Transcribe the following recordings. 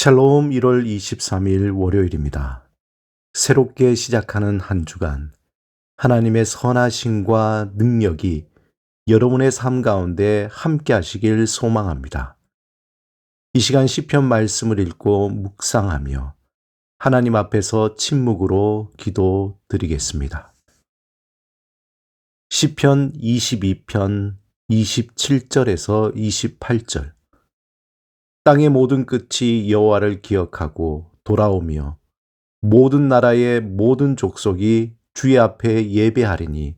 샬롬 1월 23일 월요일입니다. 새롭게 시작하는 한 주간 하나님의 선하심과 능력이 여러분의 삶 가운데 함께 하시길 소망합니다. 이 시간 시편 말씀을 읽고 묵상하며 하나님 앞에서 침묵으로 기도 드리겠습니다. 시편 22편 27절에서 28절. 땅의 모든 끝이 여호와를 기억하고 돌아오며 모든 나라의 모든 족속이 주의 앞에 예배하리니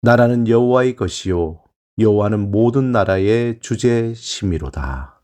나라는 여호와의 것이요 여호와는 모든 나라의 주제심이로다.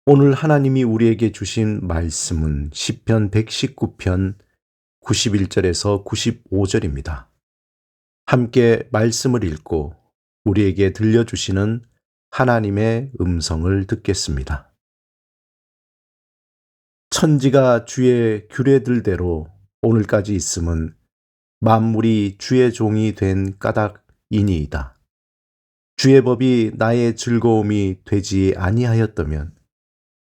오늘 하나님이 우리에게 주신 말씀은 시편 119편 91절에서 95절입니다. 함께 말씀을 읽고 우리에게 들려주시는 하나님의 음성을 듣겠습니다. 천지가 주의 규례들대로 오늘까지 있음은 만물이 주의 종이 된 까닭이니이다. 주의 법이 나의 즐거움이 되지 아니하였다면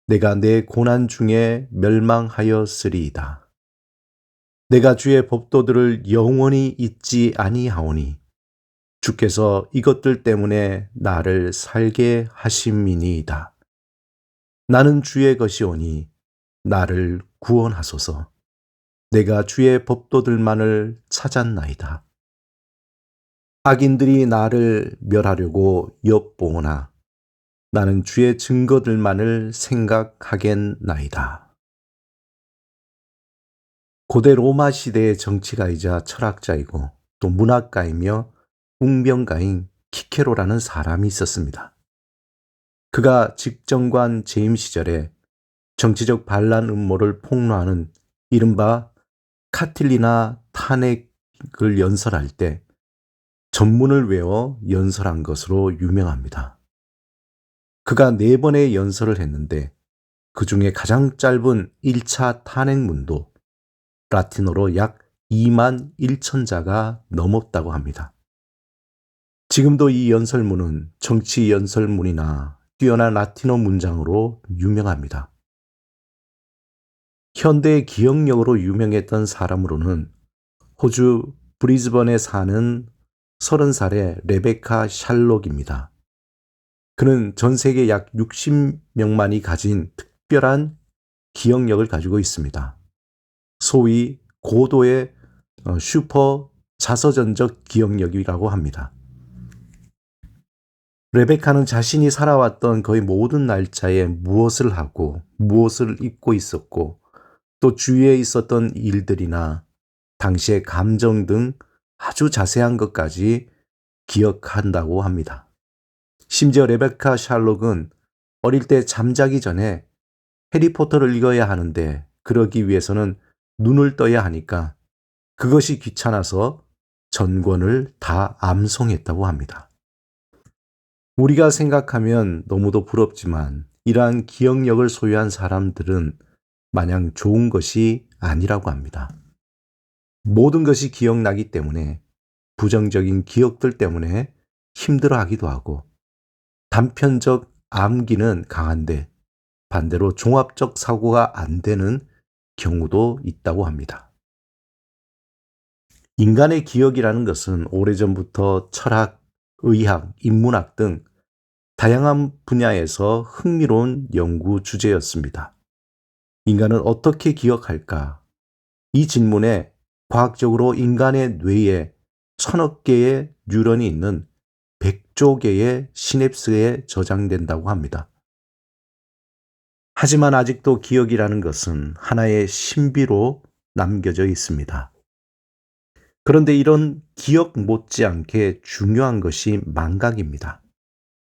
내가 내 고난 중에 멸망하였으리이다. 내가 주의 법도들을 영원히 잊지 아니하오니 주께서 이것들 때문에 나를 살게 하심이니이다. 나는 주의 것이오니 나를 구원하소서. 내가 주의 법도들만을 찾았나이다. 악인들이 나를 멸하려고 엿보오나 나는 주의 증거들만을 생각하겠나이다. 고대 로마 시대의 정치가이자 철학자이고 또 문학가이며 웅변가인 키케로라는 사람이 있었습니다. 그가 직정관 재임 시절에 정치적 반란 음모를 폭로하는 이른바 카틸리나 탄핵을 연설할 때 전문을 외워 연설한 것으로 유명합니다. 그가 4번의 연설을 했는데 그 중에 가장 짧은 1차 탄핵문도 라틴어로 약 2만 1천 자가 넘었다고 합니다. 지금도 이 연설문은 정치 연설문이나 뛰어난 라틴어 문장으로 유명합니다. 현대의 기억력으로 유명했던 사람으로는 호주 브리즈번에 사는 30살의 레베카 샬록입니다. 그는 전 세계 약 60명만이 가진 특별한 기억력을 가지고 있습니다. 소위 고도의 슈퍼 자서전적 기억력이라고 합니다. 레베카는 자신이 살아왔던 거의 모든 날짜에 무엇을 하고 무엇을 잊고 있었고 또 주위에 있었던 일들이나 당시의 감정 등 아주 자세한 것까지 기억한다고 합니다. 심지어 레베카 샬록은 어릴 때 잠자기 전에 해리포터를 읽어야 하는데 그러기 위해서는 눈을 떠야 하니까 그것이 귀찮아서 전권을 다 암송했다고 합니다. 우리가 생각하면 너무도 부럽지만 이러한 기억력을 소유한 사람들은 마냥 좋은 것이 아니라고 합니다. 모든 것이 기억나기 때문에 부정적인 기억들 때문에 힘들어하기도 하고 단편적 암기는 강한데 반대로 종합적 사고가 안 되는 경우도 있다고 합니다. 인간의 기억이라는 것은 오래전부터 철학, 의학, 인문학 등 다양한 분야에서 흥미로운 연구 주제였습니다. 인간은 어떻게 기억할까? 이 질문에 과학적으로 인간의 뇌에 1000억 개의 뉴런이 있는 100조 개의 시냅스에 저장된다고 합니다. 하지만 아직도 기억이라는 것은 하나의 신비로 남겨져 있습니다. 그런데 이런 기억 못지않게 중요한 것이 망각입니다.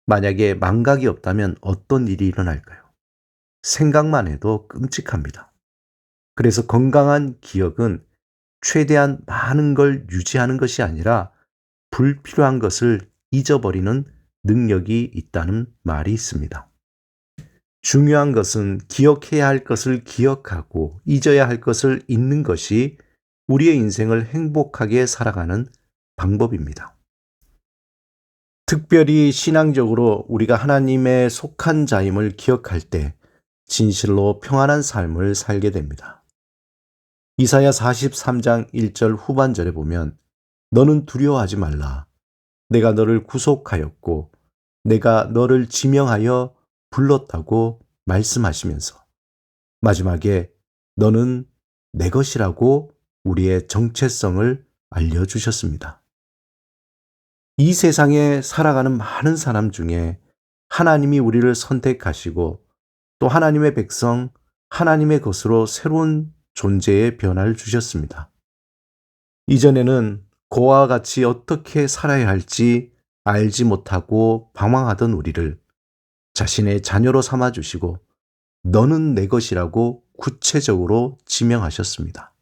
만약에 망각이 없다면 어떤 일이 일어날까요? 생각만 해도 끔찍합니다. 그래서 건강한 기억은 최대한 많은 걸 유지하는 것이 아니라 불필요한 것을 잊어버리는 능력이 있다는 말이 있습니다. 중요한 것은 기억해야 할 것을 기억하고 잊어야 할 것을 잊는 것이 우리의 인생을 행복하게 살아가는 방법입니다. 특별히 신앙적으로 우리가 하나님의 속한 자임을 기억할 때 진실로 평안한 삶을 살게 됩니다. 이사야 43장 1절 후반절에 보면 너는 두려워하지 말라. 내가 너를 구속하였고 내가 너를 지명하여 불렀다고 말씀하시면서 마지막에 너는 내 것이라고 우리의 정체성을 알려주셨습니다. 이 세상에 살아가는 많은 사람 중에 하나님이 우리를 선택하시고 또 하나님의 백성, 하나님의 것으로 새로운 존재의 변화를 주셨습니다. 이전에는 그와 같이 어떻게 살아야 할지 알지 못하고 방황하던 우리를 자신의 자녀로 삼아주시고 너는 내 것이라고 구체적으로 지명하셨습니다.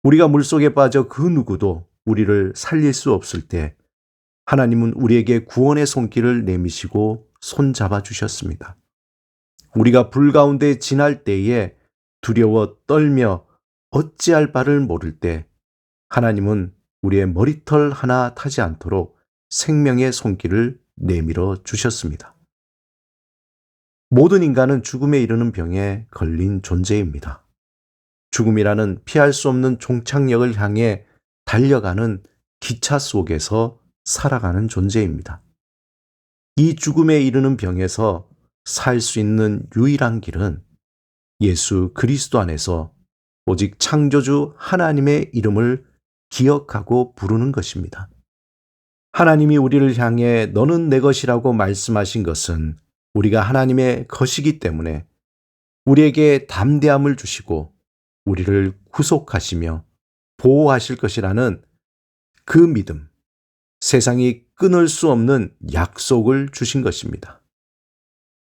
우리가 물속에 빠져 그 누구도 우리를 살릴 수 없을 때 하나님은 우리에게 구원의 손길을 내미시고 손잡아 주셨습니다. 우리가 불 가운데 지날 때에 두려워 떨며 어찌할 바를 모를 때 하나님은 우리의 머리털 하나 타지 않도록 생명의 손길을 내밀어 주셨습니다. 모든 인간은 죽음에 이르는 병에 걸린 존재입니다. 죽음이라는 피할 수 없는 종착역을 향해 달려가는 기차 속에서 살아가는 존재입니다. 이 죽음에 이르는 병에서 살 수 있는 유일한 길은 예수 그리스도 안에서 오직 창조주 하나님의 이름을 기억하고 부르는 것입니다. 하나님이 우리를 향해 너는 내 것이라고 말씀하신 것은 우리가 하나님의 것이기 때문에 우리에게 담대함을 주시고 우리를 구속하시며 보호하실 것이라는 그 믿음, 세상이 끊을 수 없는 약속을 주신 것입니다.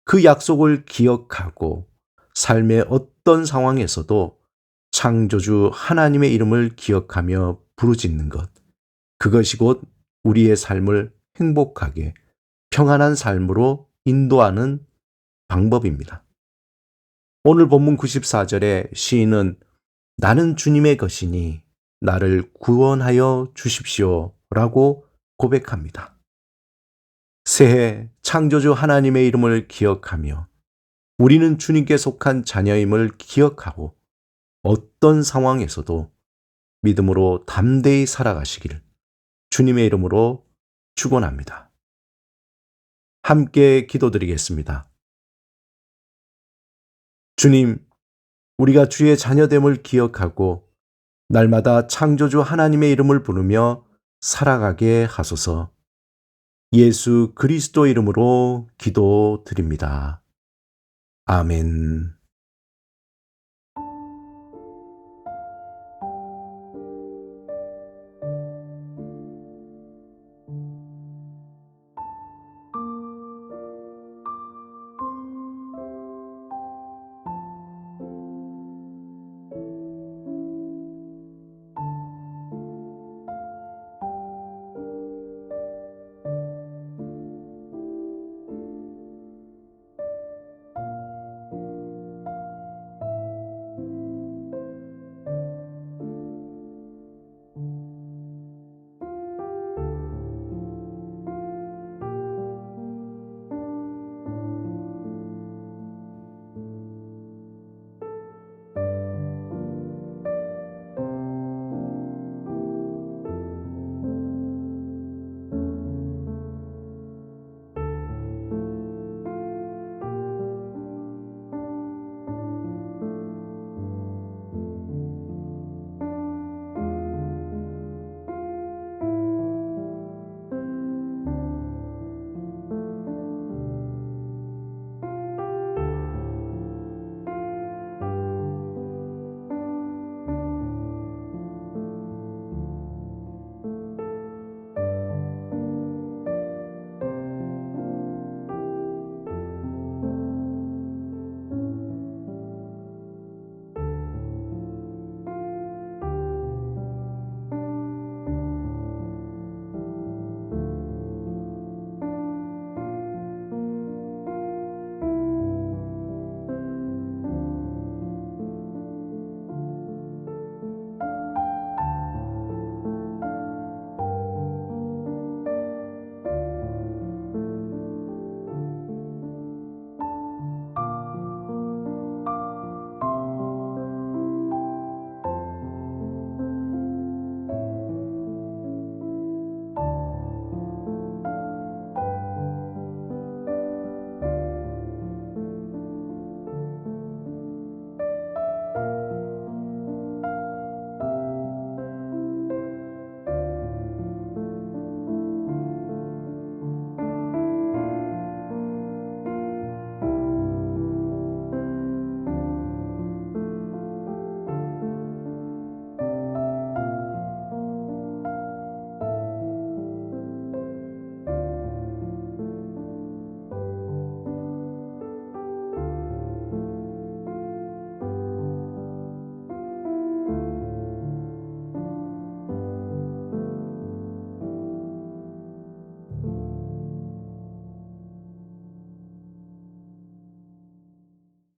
그 약속을 기억하고 삶의 어떤 상황에서도 창조주 하나님의 이름을 기억하며 부르짖는 것, 그것이 곧 우리의 삶을 행복하게 평안한 삶으로 인도하는 방법입니다. 오늘 본문 94절에 시인은 나는 주님의 것이니 나를 구원하여 주십시오 라고 고백합니다. 새해 창조주 하나님의 이름을 기억하며 우리는 주님께 속한 자녀임을 기억하고 어떤 상황에서도 믿음으로 담대히 살아가시기를 주님의 이름으로 축원합니다. 함께 기도드리겠습니다. 주님, 우리가 주의 자녀됨을 기억하고 날마다 창조주 하나님의 이름을 부르며 살아가게 하소서. 예수 그리스도 이름으로 기도드립니다. 아멘.